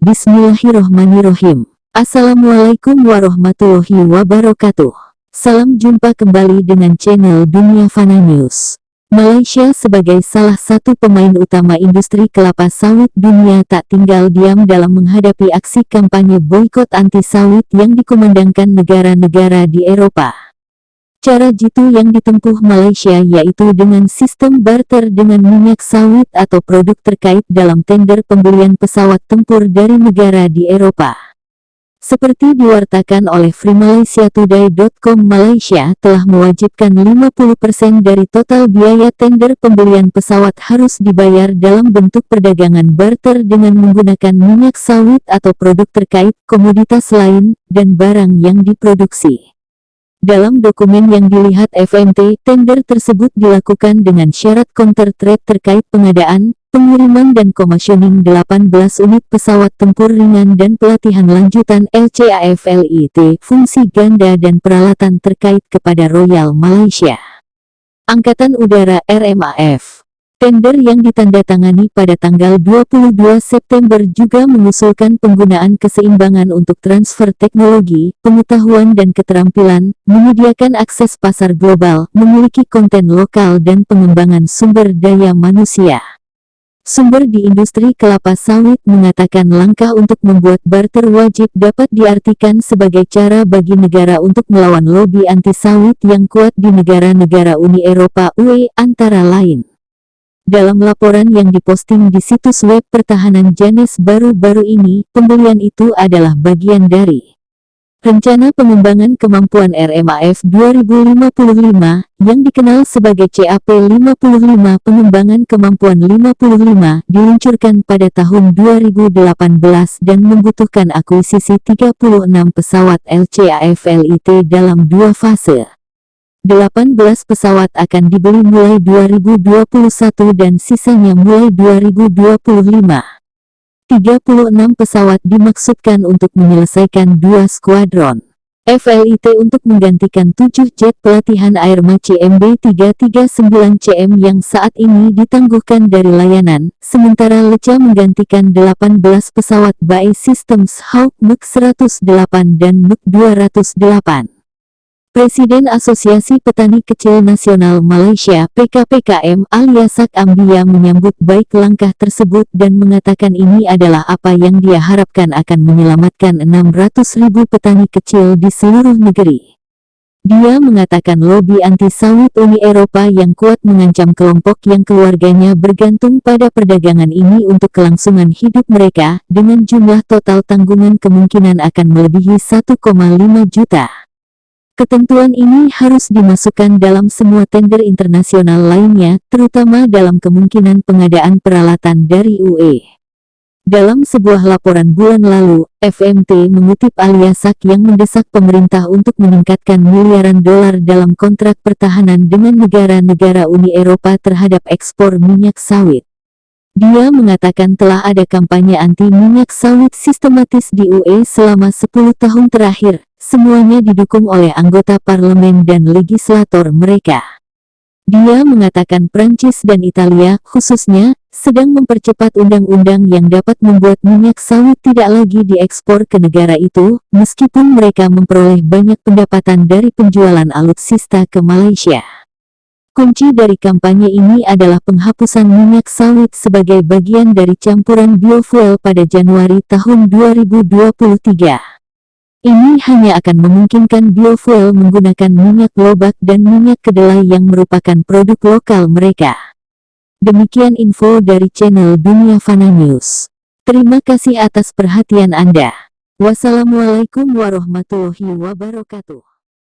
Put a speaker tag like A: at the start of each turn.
A: Bismillahirrohmanirrohim. Assalamualaikum warahmatullahi wabarakatuh. Salam jumpa kembali dengan channel Dunia Fana News. Malaysia sebagai salah satu pemain utama industri kelapa sawit dunia tak tinggal diam dalam menghadapi aksi kampanye boikot anti sawit yang dikumandangkan negara-negara di Eropa. Cara jitu yang ditempuh Malaysia yaitu dengan sistem barter dengan minyak sawit atau produk terkait dalam tender pembelian pesawat tempur dari negara di Eropa. Seperti diwartakan oleh freemalaysiatoday.com, Malaysia telah mewajibkan 50% dari total biaya tender pembelian pesawat harus dibayar dalam bentuk perdagangan barter dengan menggunakan minyak sawit atau produk terkait, komoditas lain, dan barang yang diproduksi. Dalam dokumen yang dilihat FMT, tender tersebut dilakukan dengan syarat counter trade terkait pengadaan, pengiriman dan commissioning 18 unit pesawat tempur ringan dan pelatihan lanjutan LCAF-LIT, fungsi ganda dan peralatan terkait kepada Royal Malaysia Angkatan Udara RMAF. Tender yang ditandatangani pada tanggal 22 September juga mengusulkan penggunaan keseimbangan untuk transfer teknologi, pengetahuan dan keterampilan, menyediakan akses pasar global, memiliki konten lokal dan pengembangan sumber daya manusia. Sumber di industri kelapa sawit mengatakan langkah untuk membuat barter wajib dapat diartikan sebagai cara bagi negara untuk melawan lobi anti sawit yang kuat di negara-negara Uni Eropa (UE) antara lain. Dalam laporan yang diposting di situs web pertahanan Janes baru-baru ini, pembelian itu adalah bagian dari Rencana Pengembangan Kemampuan RMAF 2055, yang dikenal sebagai CAP55 Pengembangan Kemampuan 55, diluncurkan pada tahun 2018 dan membutuhkan akuisisi 36 pesawat LCAF-LIT dalam 2 fase. 18 pesawat akan dibeli mulai 2021 dan sisanya mulai 2025. 36 pesawat dimaksudkan untuk menyelesaikan 2 skuadron FLIT untuk menggantikan 7 jet pelatihan Air Maci MB339CM yang saat ini ditangguhkan dari layanan, sementara LECA menggantikan 18 pesawat BAE Systems Hawk Mk 108 dan Mk 208. Presiden Asosiasi Petani Kecil Nasional Malaysia (PKPKM) Alyasak Ambia menyambut baik langkah tersebut dan mengatakan ini adalah apa yang dia harapkan akan menyelamatkan 600.000 petani kecil di seluruh negeri. Dia mengatakan lobi anti sawit Uni Eropa yang kuat mengancam kelompok yang keluarganya bergantung pada perdagangan ini untuk kelangsungan hidup mereka, dengan jumlah total tanggungan kemungkinan akan melebihi 1,5 juta. Ketentuan ini harus dimasukkan dalam semua tender internasional lainnya, terutama dalam kemungkinan pengadaan peralatan dari UE. Dalam sebuah laporan bulan lalu, FMT mengutip Alyasak yang mendesak pemerintah untuk meningkatkan miliaran dolar dalam kontrak pertahanan dengan negara-negara Uni Eropa terhadap ekspor minyak sawit. Dia mengatakan telah ada kampanye anti minyak sawit sistematis di UE selama 10 tahun terakhir, semuanya didukung oleh anggota parlemen dan legislator mereka. Dia mengatakan Prancis dan Italia, khususnya, sedang mempercepat undang-undang yang dapat membuat minyak sawit tidak lagi diekspor ke negara itu, meskipun mereka memperoleh banyak pendapatan dari penjualan alutsista ke Malaysia. Kunci dari kampanye ini adalah penghapusan minyak sawit sebagai bagian dari campuran biofuel pada Januari tahun 2023. Ini hanya akan memungkinkan biofuel menggunakan minyak lobak dan minyak kedelai yang merupakan produk lokal mereka. Demikian info dari channel Dunia Fana News. Terima kasih atas perhatian Anda. Wassalamualaikum warahmatullahi wabarakatuh.